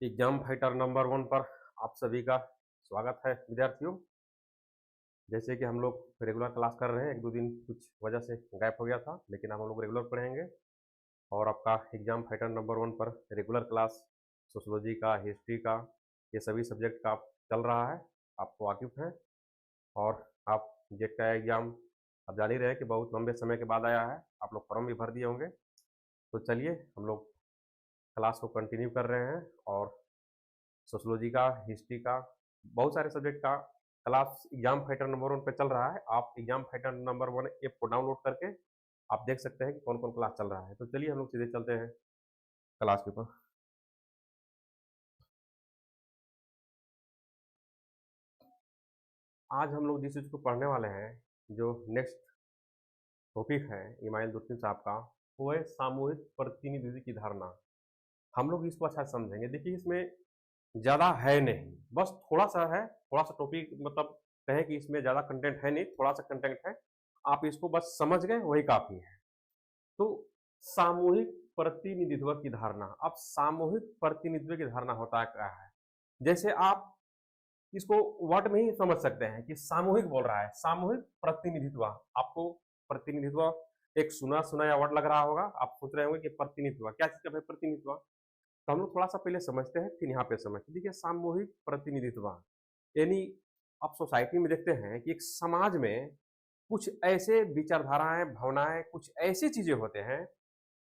Exam fighter number 1 पर आप सभी का स्वागत है विद्यार्थियों। जैसे कि हम लोग रेगुलर क्लास कर रहे हैं, एक दो दिन कुछ वजह से गैप हो गया था, लेकिन हम लोग रेगुलर पढ़ेंगे। और आपका एग्जाम फाइटर नंबर 1 पर रेगुलर क्लास सोशोलॉजी का, हिस्ट्री का, ये सभी सब्जेक्ट का चल रहा है, आपको वाकिफ हैं। और आप जेट का एग्जाम आप जान ही रहे हैं कि बहुत लंबे समय के बाद आया है, आप लोग फॉर्म भी भर दिए होंगे। तो चलिए हम लोग क्लास को कंटिन्यू कर रहे हैं और सोशोलॉजी का, हिस्ट्री का, बहुत सारे सब्जेक्ट का क्लास एग्जाम फाइटर नंबर 1 पे चल रहा है। आप एग्जाम फाइटर नंबर 1 ऐप को डाउनलोड करके आप देख सकते हैं कि कौन कौन क्लास चल रहा है। तो चलिए हम लोग सीधे चलते हैं क्लास के ऊपर। आज हम लोग जिस चीज़ को पढ़ने वाले हैं, जो नेक्स्ट टॉपिक है इमाइल दुर्किन साहब का, वो है सामूहिक प्रतिनिधित्व की धारणा। हम लोग इसको अच्छा समझेंगे। देखिए, इसमें ज़्यादा है नहीं, बस थोड़ा सा है, थोड़ा सा टॉपिक, मतलब कहें कि इसमें ज़्यादा कंटेंट है नहीं, थोड़ा सा कंटेंट है। आप इसको बस समझ गए वही काफ़ी है। तो सामूहिक प्रतिनिधित्व की धारणा। अब सामूहिक प्रतिनिधित्व की धारणा होता है क्या है? जैसे आप इसको वर्ड में ही समझ सकते हैं कि सामूहिक बोल रहा है, सामूहिक प्रतिनिधित्व। आपको प्रतिनिधित्व एक सुना सुनाया वर्ड लग रहा होगा, आप सोच रहे होंगे कि प्रतिनिधित्व क्या चीज का है? प्रतिनिधित्व। तो हम लोग थोड़ा सा पहले समझते हैं, फिर यहाँ पे समझते हैं। देखिए, सामूहिक प्रतिनिधित्व यानी आप सोसाइटी में देखते हैं कि एक समाज में कुछ ऐसे विचारधाराएं, भावनाएं, कुछ ऐसी चीजें होते हैं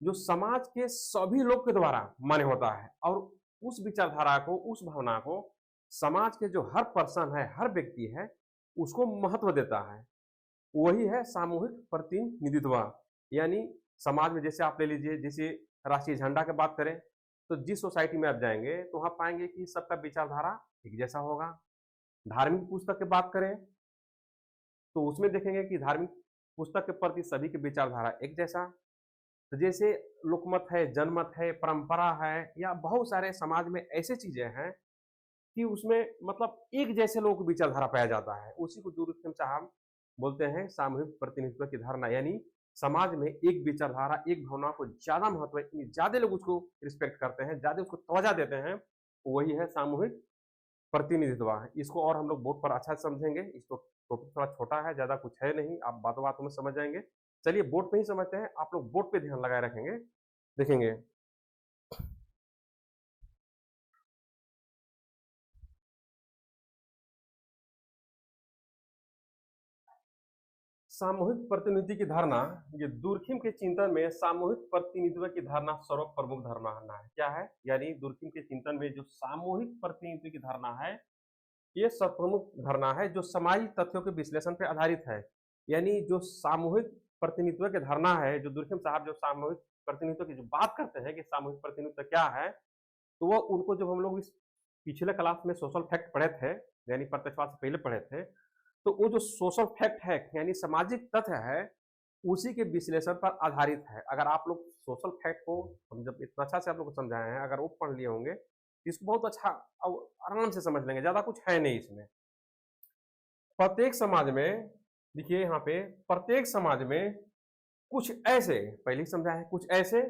जो समाज के सभी लोग के द्वारा मान्य होता है, और उस विचारधारा को, उस भावना को समाज के जो हर पर्सन है, हर व्यक्ति है, उसको महत्व देता है। वही है सामूहिक प्रतिनिधित्व। यानी समाज में जैसे आप ले लीजिए, जैसे राष्ट्रीय झंडा की बात करें, तो जिस सोसाइटी में आप जाएंगे तो वहां पाएंगे कि सबका विचारधारा एक जैसा होगा। धार्मिक पुस्तक की बात करें तो उसमें देखेंगे कि धार्मिक पुस्तक के प्रति सभी की विचारधारा एक जैसा। तो जैसे लोकमत है, जनमत है, परंपरा है, या बहुत सारे समाज में ऐसे चीजें हैं कि उसमें मतलब एक जैसे लोगों की विचारधारा पाया जाता है। उसी को दूरदर्शन साहब बोलते हैं सामूहिक प्रतिनिधित्व की धारणा। यानी समाज में एक विचारधारा, एक भावना को ज्यादा महत्व है, ज्यादा लोग उसको रिस्पेक्ट करते हैं, ज्यादा उसको तवज्जो देते हैं, वही है सामूहिक प्रतिनिधित्व। इसको और हम लोग बोर्ड पर अच्छा समझेंगे। इसको टॉपिक थोड़ा छोटा है, ज्यादा कुछ है नहीं, आप बातों बातों में समझ जाएंगे। चलिए बोर्ड पे ही समझते हैं। आप लोग बोर्ड पे ध्यान लगाए रखेंगे, देखेंगे। सामूहिक प्रतिनिधि की धारणा, ये दूरखिम के चिंतन में सामूहिक प्रतिनिधित्व की धारणा सर्व प्रमुख धारणा है। क्या है? यानी दूरखिम के चिंतन में जो सामूहिक प्रतिनिधित्व की धारणा है, ये सर्वप्रमुख धारणा है जो सामाजिक तथ्यों के विश्लेषण पर आधारित है। यानी जो सामूहिक प्रतिनिधित्व की धारणा है, जो दूरखिम साहब जो सामूहिक प्रतिनिधित्व की जो बात करते हैं कि सामूहिक प्रतिनिधित्व क्या है, तो वो उनको जब हम लोग इस पिछले क्लास में सोशल फैक्ट पढ़े थे, यानी प्रत्यक्षवाद से पहले पढ़े थे, तो वो जो सोशल फैक्ट है यानी सामाजिक तथ्य है, उसी के विश्लेषण पर आधारित है। अगर आप लोग सोशल फैक्ट को हम जब इतना अच्छा से आप लोग को समझाए हैं, अगर वो पढ़ लिए होंगे तो इसको बहुत अच्छा आराम से समझ लेंगे। ज्यादा कुछ है नहीं इसमें। प्रत्येक समाज में, देखिए यहाँ पे, प्रत्येक समाज में कुछ ऐसे, पहले ही समझा है, कुछ ऐसे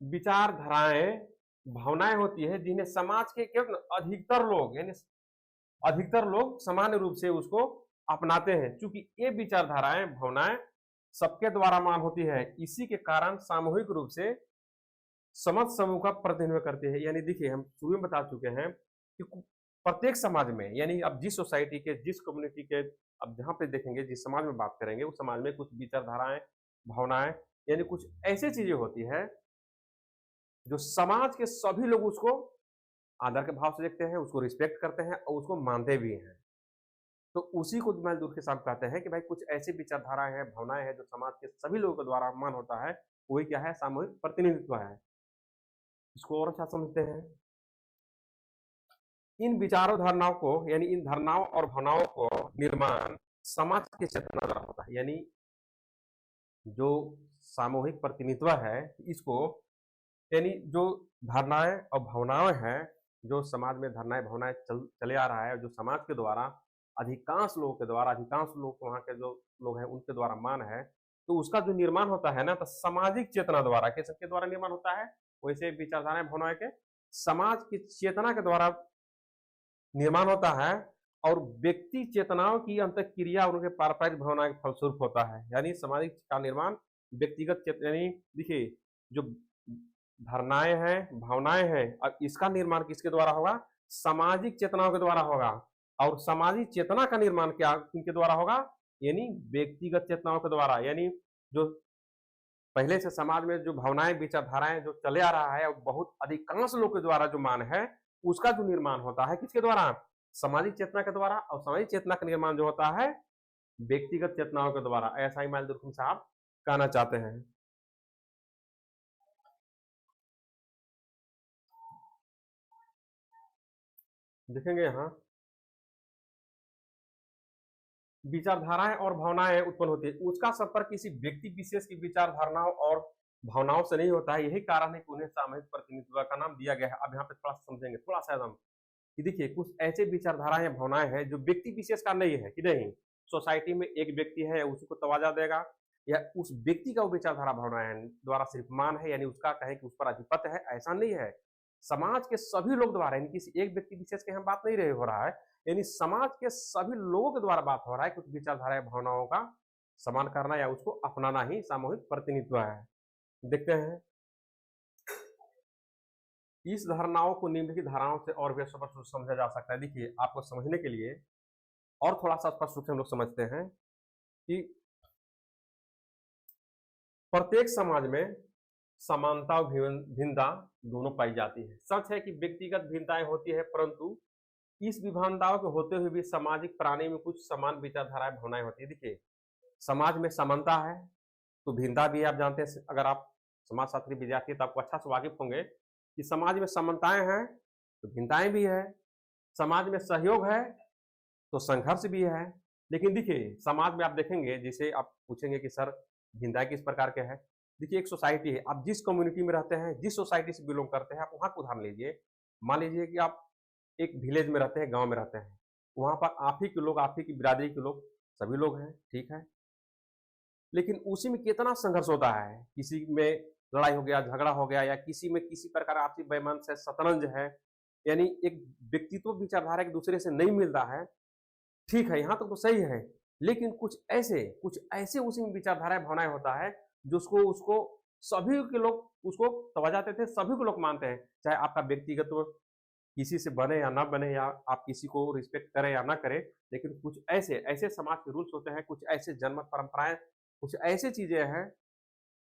विचारधाराएं, भावनाएं होती है जिन्हें समाज के केवल अधिकतर लोग, यानी अधिकतर लोग सामान्य रूप से उसको अपनाते हैं। क्योंकि ये विचारधाराएं, भावनाएं सबके द्वारा मान होती है, इसी के कारण सामूहिक रूप से समझ समूह का प्रतिनिधित्व करते हैं। यानी देखिए, हम शुरू में बता चुके हैं कि प्रत्येक समाज में, यानी अब जिस सोसाइटी के, जिस कम्युनिटी के, अब जहां पे देखेंगे, जिस समाज में बात करेंगे, उस समाज में कुछ विचारधाराएं, भावनाएं, यानी कुछ ऐसी चीजें होती है जो समाज के सभी लोग उसको आदर के भाव से देखते हैं, उसको रिस्पेक्ट करते हैं और उसको मानते भी हैं। तो उसी को मैं दूर के साथ कहते हैं कि भाई कुछ ऐसी विचारधाराएं हैं, भावनाएं हैं जो समाज के सभी लोगों के द्वारा मान होता है, वही क्या है? सामूहिक प्रतिनिधित्व है। इसको और अच्छा समझते हैं। इन विचारों, धारणाओं को, यानी इन धारणाओं और भावनाओं को निर्माण समाज के चेतना द्वारा होता है। यानी जो सामूहिक प्रतिनिधित्व है, इसको, यानी जो धारणाएं और भावनाएं हैं, जो समाज में धारणाएं, भावनाएं चले आ रहा है, जो समाज के द्वारा, अधिकांश लोगों के द्वारा, अधिकांश लोग वहाँ के जो लोग हैं उनके द्वारा मान है, तो उसका जो निर्माण होता है ना, तो सामाजिक चेतना द्वारा, किसके द्वारा निर्माण होता है? वैसे विचारधाराएं, भावनाएं के समाज की चेतना के द्वारा निर्माण होता है और व्यक्ति चेतनाओं की अंतःक्रिया और उनके पारंपरिक भावनाओं के फलस्वरूप होता है। यानी सामाजिक का निर्माण व्यक्तिगत यानी देखिए जो धारणाएं हैं, भावनाएं हैं, अब इसका निर्माण किसके द्वारा होगा? सामाजिक चेतनाओं के द्वारा होगा। और सामाजिक चेतना का निर्माण क्या किनके द्वारा होगा? यानी व्यक्तिगत चेतनाओं के द्वारा। यानी जो पहले से समाज में जो भावनाएं, विचारधाराएं जो चले आ रहा है, बहुत अधिकांश लोग के द्वारा जो मान है, उसका जो निर्माण होता है किसके द्वारा? सामाजिक चेतना के द्वारा। और सामाजिक चेतना का निर्माण जो होता है व्यक्तिगत चेतनाओं के द्वारा। ऐसा इमाम दुर्कम साहब कहना चाहते हैं। देखेंगे यहाँ विचारधाराएं और भावनाएं उत्पन्न होती है, उसका संपर्क किसी व्यक्ति विशेष की विचारधारणाओं और भावनाओं से नहीं होता है। यही कारण है कि उन्हें सामूहिक प्रतिनिधित्व का नाम दिया गया है। अब यहाँ पे थोड़ा समझेंगे, थोड़ा सा एकदम कि देखिए कुछ ऐसे विचारधाराएं या भावनाएं हैं जो व्यक्ति विशेष का नहीं है कि नहीं, सोसाइटी में एक व्यक्ति है उसी को तवाजा देगा या उस व्यक्ति का वो विचारधारा भावनाएं द्वारा सिर्फ मान है, यानी उसका कहें कि उस पर अधिपत्य है, ऐसा नहीं है। समाज के सभी लोग द्वारा, यानी किसी एक व्यक्ति विशेष के यहाँ बात नहीं रहे हो रहा है, यानी समाज के सभी लोगों के द्वारा बात हो रहा है कि कुछ विचारधारा भावनाओं का सम्मान करना या उसको अपनाना ही सामूहिक प्रतिनिधित्व है। देखते हैं इस धारणाओं को निम्नलिखित धाराओं से और भी स्पष्ट रूप से समझा जा सकता है। देखिए आपको समझने के लिए और थोड़ा सा स्पष्ट रूप से हम लोग समझते हैं कि प्रत्येक समाज में समानता और भिन्नता दोनों पाई जाती है। सच है कि व्यक्तिगत भिन्नताएं होती है, परंतु इस विभिन्नताओं के होते हुए भी सामाजिक प्राणी में कुछ समान विचारधाराएं भावनाएं होती है। देखिए समाज में समानता है तो भिन्नता भी है। आप जानते हैं, अगर आप समाजशास्त्री विद्यार्थी तो आपको अच्छा से वाकिफ होंगे कि समाज में समानताएं हैं तो भिन्नताएं भी है, समाज में सहयोग है तो संघर्ष भी है। लेकिन देखिए समाज में आप देखेंगे, जैसे आप पूछेंगे कि सर भिन्नताएं किस प्रकार के है, देखिए एक सोसाइटी है, आप जिस कम्युनिटी में रहते हैं, जिस सोसाइटी से बिलोंग करते हैं, आप वहाँ को उदाहरण लीजिए। मान लीजिए कि आप एक विलेज में रहते हैं, गांव में रहते हैं, वहाँ पर आप ही के लोग, आप ही की बिरादरी के लोग, सभी लोग हैं, ठीक है। लेकिन उसी में कितना संघर्ष होता है, किसी में लड़ाई हो गया, झगड़ा हो गया, या किसी में किसी प्रकार आपसी बेमंस है, शतरंज है, यानी एक व्यक्तित्व विचारधारा एक दूसरे से नहीं मिलता है। ठीक है, यहाँ तक तो सही है, लेकिन कुछ ऐसे उसी में विचारधाराएं भावनाएं होता है जो उसको सभी के लोग उसको तवज्जो देते हैं, सभी को लोग मानते हैं, चाहे आपका व्यक्तिगत किसी से बने या ना बने, या आप किसी को रिस्पेक्ट करें या ना करें। लेकिन कुछ ऐसे समाज के रूल्स होते हैं, कुछ ऐसे जन्मत परंपराएं, कुछ ऐसी चीजें हैं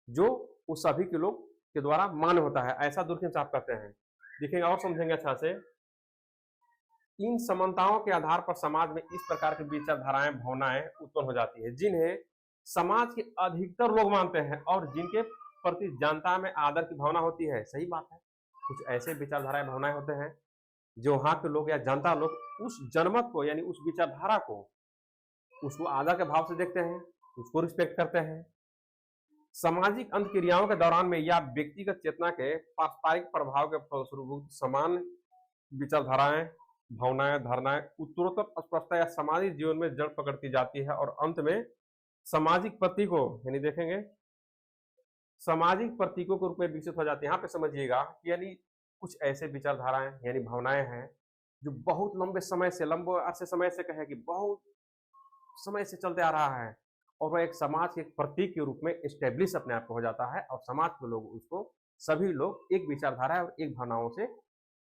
जो उस सभी के लोग के द्वारा मान्य होता है। ऐसा दुर्खिम साहब कहते हैं। देखेंगे और समझेंगे अच्छा से। इन समानताओं के आधार पर समाज में इस प्रकार की विचारधाराएं भावनाएं उत्पन्न हो जाती है जिन्हें समाज के अधिकतर लोग मानते हैं और जिनके प्रति जनता में आदर की भावना होती है। सही बात है, कुछ ऐसे विचारधाराएं भावनाएं होते हैं जो वहां के लोग या जनता लोग उस जनमत को, यानी उस विचारधारा को, उसको आदर के भाव से देखते हैं, उसको रिस्पेक्ट करते हैं। सामाजिक अंतक्रियाओं के दौरान में या व्यक्तिगत चेतना के पारस्परिक प्रभाव के फलस्वरूप समान विचारधाराएं, भावनाएं, धारणाएं उत्तरोत्तर स्पष्टता या सामाजिक जीवन में जड़ पकड़ती जाती है और अंत में सामाजिक प्रतीकों, यानी देखेंगे सामाजिक प्रतीकों के रूप में विकसित हो जाती है। यहाँ पे समझिएगा कि यानी कुछ ऐसे विचारधाराएं यानी भावनाएं हैं जो बहुत लंबे अरसे समय से कहे कि बहुत समय से चलते आ रहा है, और वह एक समाज के एक प्रतीक के रूप में एस्टेब्लिश अपने आप को हो जाता है, और समाज के लोग उसको, सभी लोग एक विचारधारा और एक भावनाओं से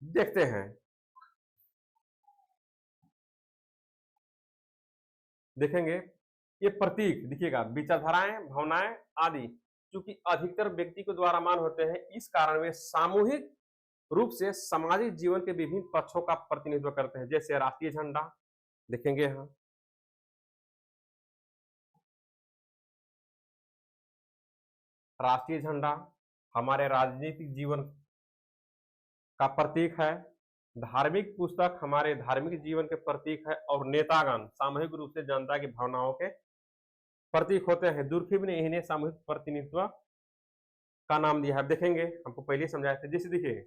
देखते हैं। देखेंगे ये प्रतीक, देखिएगा विचारधाराएं, भावनाएं आदि चूंकि अधिकतर व्यक्ति के द्वारा मान होते हैं, इस कारण वे सामूहिक रूप से सामाजिक जीवन के विभिन्न पक्षों का प्रतिनिधित्व करते हैं। जैसे राष्ट्रीय झंडा देखेंगे यहाँ, राष्ट्रीय झंडा हमारे राजनीतिक जीवन का प्रतीक है, धार्मिक पुस्तक हमारे धार्मिक जीवन के प्रतीक है, और नेतागण सामूहिक रूप से जनता की भावनाओं के प्रतीक होते हैं। दुर्खिम ने इन्हें सामूहिक प्रतिनिधित्व का नाम दिया है। देखेंगे हमको पहले समझाए थे, जैसे देखिए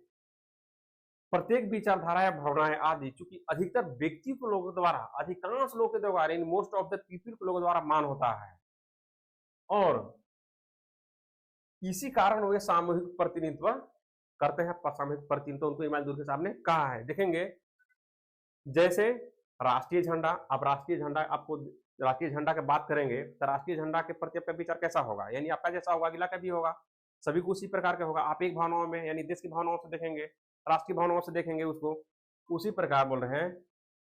प्रत्येक विचारधारा या भावनाएं आदि चूंकि अधिकतर व्यक्ति को लोगों द्वारा, अधिकांश लोगों के द्वारा, मोस्ट ऑफ द पीपल को लोगों द्वारा मान होता है, और इसी कारण वे सामूहिक प्रतिनिधित्व करते हैं सामूहिक प्रतिनिधित्व, उनको इमाम दुर्खिम साहब ने कहा है। देखेंगे जैसे राष्ट्रीय झंडा, अब राष्ट्रीय झंडा आपको राष्ट्रीय झंडा की बात करेंगे तो राष्ट्रीय झंडा के प्रति आपका विचार कैसा होगा, यानी आपका जैसा होगा अगला का भी होगा, सभी को उसी प्रकार का होगा। आप एक भावनाओं में यानी देश की भावनाओं से देखेंगे, राष्ट्रीय भावनाओं से देखेंगे उसको, उसी प्रकार बोल रहे हैं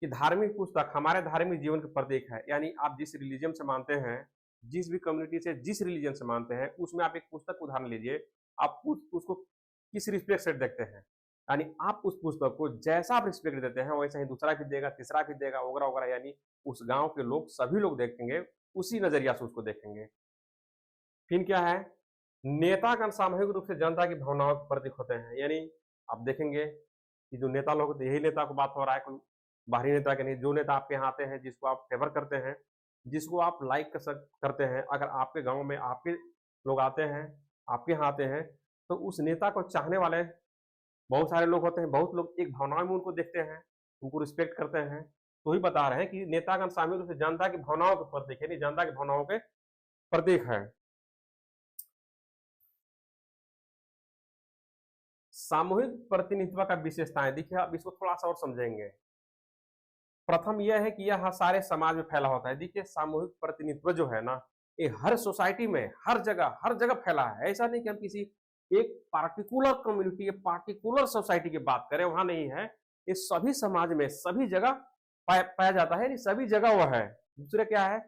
कि धार्मिक पुस्तक हमारे धार्मिक जीवन के प्रतीक है। यानी आप जिस रिलीजन से मानते हैं, जिस भी कम्युनिटी से जिस रिलीजन से मानते हैं, उसमें आप एक पुस्तक उदाहरण लीजिए, आप उसको किस रिस्पेक्ट से देखते हैं, यानी आप उस पुस्तक को जैसा आप रिस्पेक्ट देते हैं वैसा ही दूसरा भी देगा, तीसरा भी देगा, वगैरह वगैरह, यानी उस गांव के लोग सभी लोग देखेंगे, उसी नजरिया से उसको देखेंगे। फिर क्या है, नेतागण सामूहिक रूप से जनता की भावनाओं के प्रतीक होते हैं। यानी आप देखेंगे कि जो नेता लोग होते हैं, यही नेता को बात हो रहा है, कोई बाहरी नेता के नहीं, जो नेता आपके यहाँ आते हैं, जिसको आप फेवर करते हैं, जिसको आप लाइक करते हैं, अगर आपके गांव में आपके लोग आते हैं, आपके यहाँ आते हैं, तो उस नेता को चाहने वाले बहुत सारे लोग होते हैं, बहुत लोग एक भावनाओं में उनको देखते हैं, उनको रिस्पेक्ट करते हैं। तो ही बता रहे हैं कि नेतागण सामूहिक रूप से जनता की भावनाओं के प्रतीक है, जनता की भावनाओं के प्रतीक है। सामूहिक प्रतिनिधित्व का विशेषताएं देखिए, आप इसको थोड़ा सा और समझेंगे। प्रथम यह है कि यह सारे समाज में फैला होता है। देखिए सामूहिक प्रतिनिधित्व जो है ना, ये हर सोसाइटी में हर जगह फैला है। ऐसा नहीं कि हम किसी एक पार्टिकुलर कम्युनिटी, पार्टिकुलर सोसाइटी की बात करें, वहां नहीं है, ये सभी समाज में सभी जगह पाया जाता है, सभी जगह वह है। दूसरे क्या है,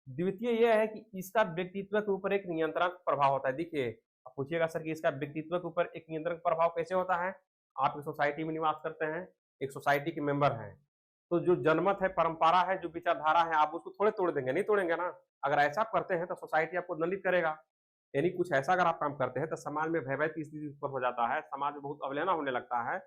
द्वितीय यह है कि इसका व्यक्तित्व के ऊपर एक नियंत्रण प्रभाव होता है। देखिए आप पूछिएगा सर कि इसका व्यक्तित्व के ऊपर एक नियंत्रण प्रभाव कैसे होता है। आप एक सोसाइटी में निवास करते हैं, एक सोसाइटी के मेंबर हैं, तो जो जनमत है, परंपरा है, जो विचारधारा है, आप उसको थोड़े तोड़ देंगे, नहीं तोड़ेंगे ना। अगर ऐसा करते हैं तो सोसाइटी आपको दंडित करेगा। यानी कुछ ऐसा अगर आप काम करते हैं तो समाज में भयभीत की स्थिति उत्पन्न हो जाता है, समाज में बहुत अवहेलना होने लगता है।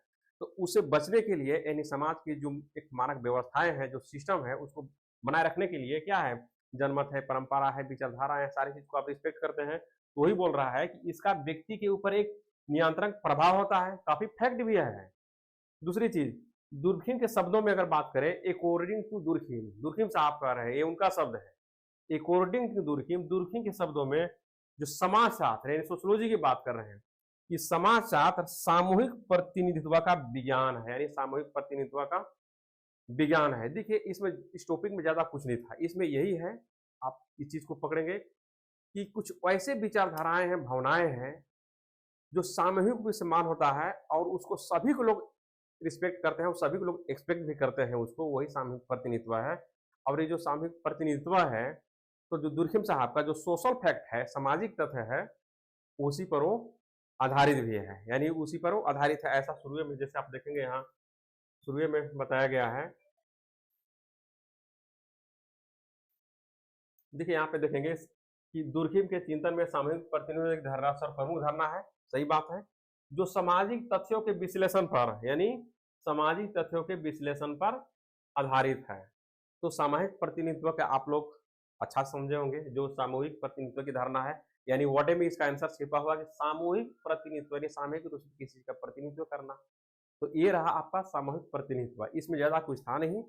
तो उससे बचने के लिए यानी समाज की जो एक मानक व्यवस्थाएं हैं, जो सिस्टम है, उसको बनाए रखने के लिए क्या है, जनमत है, परंपरा है, विचारधारा है, सारी चीज को आप रिस्पेक्ट करते हैं। तो वही बोल रहा है कि इसका व्यक्ति के ऊपर एक नियंत्रण प्रभाव होता है, काफी फैक्ट भी है। दूसरी चीज, दुर्खिम के शब्दों में अगर बात करें, अकॉर्डिंग टू दुर्खिम, दुर्खिम साहब कह रहे हैं, ये उनका शब्द है, अकॉर्डिंग टू दुर्खिम, दुर्खिम के शब्दों में जो समाजशास्त्र यानी सोशियोलॉजी की बात कर रहे हैं कि समाजशास्त्र सामूहिक प्रतिनिधित्व का विज्ञान है, यानी सामूहिक प्रतिनिधित्व का विज्ञान है। देखिए इसमें इस टॉपिक में ज्यादा कुछ नहीं था, इसमें यही है, आप इस चीज को पकड़ेंगे कि कुछ ऐसे विचारधाराएं हैं, भावनाएं हैं, जो सामूहिक भी सम्मान होता है और उसको सभी को लोग रिस्पेक्ट करते हैं और सभी को लोग एक्सपेक्ट भी करते हैं उसको, वही सामूहिक प्रतिनिधित्व है। और ये जो सामूहिक प्रतिनिधित्व है, तो जो दुर्खिम साहब का जो सोशल फैक्ट है, सामाजिक तथ्य है, उसी पर वो आधारित भी है, यानी उसी पर वो आधारित है। ऐसा शुरू में जैसे आप देखेंगे, यहाँ शुरू में बताया गया है। देखिए यहाँ पे देखेंगे कि दुर्खिम के चिंतन में सामूहिक प्रतिनिधित्व की धारणा प्रमुख धारणा है, सही बात है, जो सामाजिक तथ्यों के विश्लेषण पर, यानी सामाजिक तथ्यों के विश्लेषण पर आधारित है। तो सामूहिक प्रतिनिधित्व का आप लोग अच्छा समझे होंगे, जो सामूहिक प्रतिनिधित्व की धारणा है, यानी वर्ड में इसका आंसर छिपा हुआ कि सामूहिक प्रतिनिधित्व, यानी सामूहिक रूप से किसी का प्रतिनिधित्व करना। तो ये रहा आपका सामूहिक प्रतिनिधित्व, इसमें ज्यादा कुछ था नहीं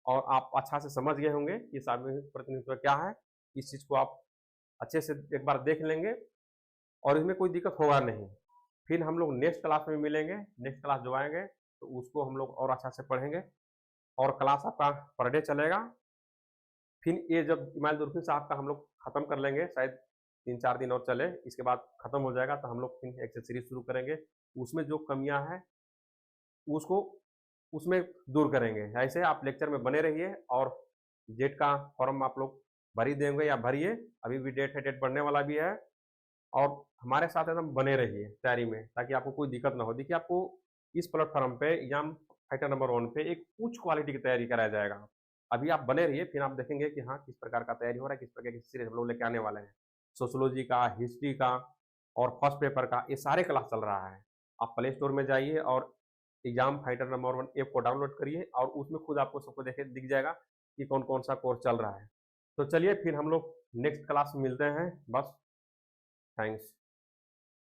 और आप अच्छा से समझ गए होंगे कि सामूहिक प्रतिनिधित्व क्या है। इस चीज को आप अच्छे से एक बार देख लेंगे और इसमें कोई दिक्कत होगा नहीं। फिर हम लोग नेक्स्ट क्लास में मिलेंगे, नेक्स्ट क्लास जो आएंगे तो उसको हम लोग और अच्छा से पढ़ेंगे और क्लास आपका पर डे चलेगा। फिर ये जब इमाम दुर्खिम साहब का हम लोग खत्म कर लेंगे, शायद 3-4 दिन और चले, इसके बाद खत्म हो जाएगा, तो हम लोग फिर एक सीरीज शुरू करेंगे, उसमें जो कमियां हैं उसको उसमें दूर करेंगे। ऐसे आप लेक्चर में बने रहिए और जेट का फॉर्म आप लोग भर ही देंगे या भरिए, अभी भी डेट है, डेट बढ़ने वाला भी है, और हमारे साथ एकदम बने रहिए तैयारी में, ताकि आपको कोई दिक्कत ना हो। देखिए आपको इस प्लेटफॉर्म पे एग्जाम फाइटर नंबर 1 पे एक उच्च क्वालिटी की तैयारी कराया जाएगा। अभी आप बने रहिए, फिर आप देखेंगे कि हाँ किस प्रकार का तैयारी हो रहा है, किस प्रकार की सीरीज हम लोग लेके आने वाले हैं। सोशियोलॉजी का, हिस्ट्री का और फर्स्ट पेपर का, ये सारे क्लास चल रहा है। आप प्ले स्टोर में जाइए और एग्जाम फाइटर नंबर 1 ऐप को डाउनलोड करिए और उसमें खुद आपको सबको देखे दिख जाएगा कि कौन कौन सा कोर्स चल रहा है। तो चलिए फिर हम लोग नेक्स्ट क्लास में मिलते हैं, बस, थैंक्स।